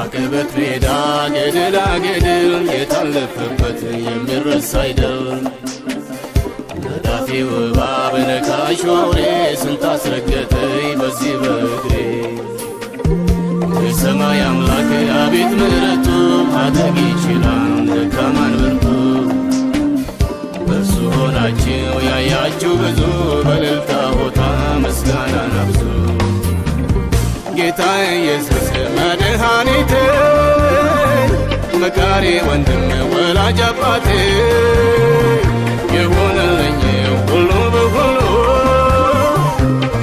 አቀበት ሜዳ ገደላ ገደል የታለፈበት የሚረሳ አይደል ነዳፊው እባብ ነካሹ አውሬ ስንት አስረገጠኝ በዚህ በእግሬ የሰማይ አምላክ አቤት ምሕረቱ ማድረግ ይችላል ደካማን ብርቱ በእርሱ ሆናችሁ ያያችሁ ብዙ በእልልታ ሆታ ምስጋናን አብዙ ጌታ ኢየሱስ መድኃኒቴ መካሪ ወንድም ወላጅ አባቴ የሆነልኝ ሁሉ በሁሉ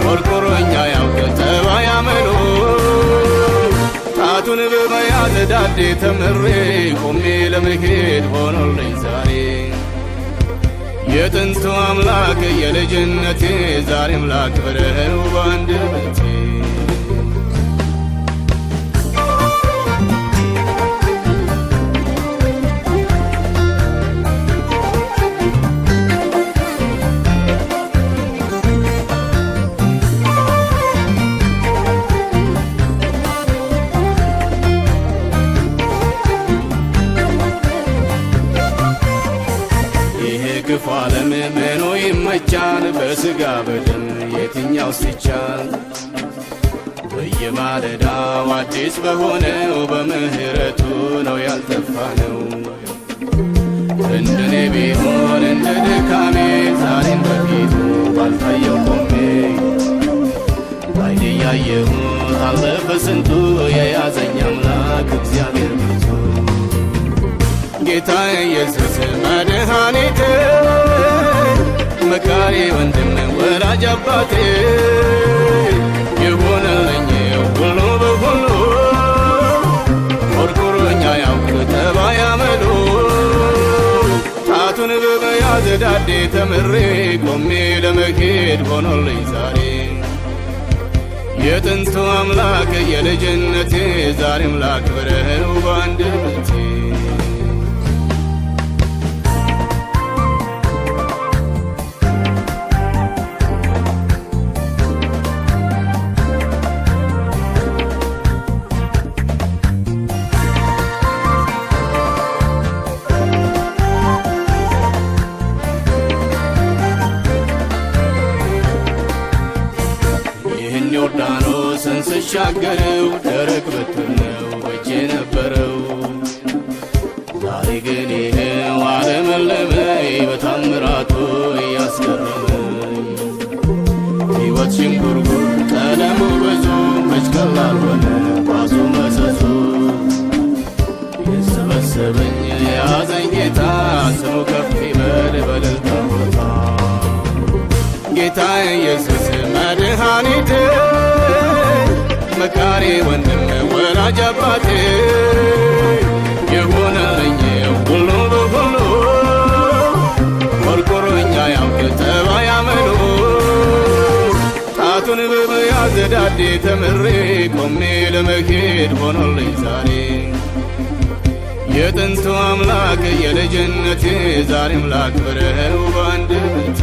ቆርቆሮኛ ያውቅ ጠባይ አመሉ ጣቱን በመያዝ ዳዴ ተምሬ ቆሜ ለመሄድ ሆኖልኝ ዛሬ የጥንቱ አምላክ የልጅነቴ ዛሬም ላክብረው በአንደበቴ ክፉ ዓለም ምኑ ይመቻል በሥጋ በደም የትኛው ሲቻል በየማለዳው አዲስ በሆነው በምህረቱ ነው ያልጠፋነው እንደኔ ቢሆን እንደ ድካሜ ዛሬም በፊቱ ባልታየው ቆሜ ባይኔ ያየሁት አለፈ ስንቱ የያዘኝ አምላክ እግዚአብሔር ብርቱ ጌታ ኢየሱስ መድኃኒቴ መካሪ ወንድም ወላጅ አባቴ የሆነልኝ ሁሉ በሁሉ ቆርቆሮኛ ያውቅ ጠባይ አመሉ ጣቱን በመያዝ ዳዴ ተምሬ ቆሜ ለመሄድ ሆኖልኝ ዛሬ የጥንቱ አምላክ የልጅነቴ ዛሬም ላክብረው በአንደበቴ ዮርዳኖስን ስሻገረው ደረቅ በትር ነው በእጄ ነበረው ዛሬ ግን ይኸው አለመለመኝ በታምራቱ እያስገረመኝ ሕይወት ሽንጉርጉር ቀለሙ ብዙ መች ቀላል ሆነ ባዙ መሰሱ የሰበሰበኝ የያዘኝ ጌታ ስሙ ከፍ ይበል በእልልታ ቦታ ጌታ ኢየሱስ መድኃኒቴ መካሪ ወንድም ወላጅ አባቴ የሆነልኝ ሁሉ በሁሉ ቆርቆሮኛ ያውቅ ጠባይ አመሉ ጣቱን በመያዝ ዳዴ ተምሬ ቆሜ ለመሄድ ሆኖልኝ ዛሬ የጥንቱ አምላክ የልጅነቴ ዛሬም ላክብረው በአንደበቴ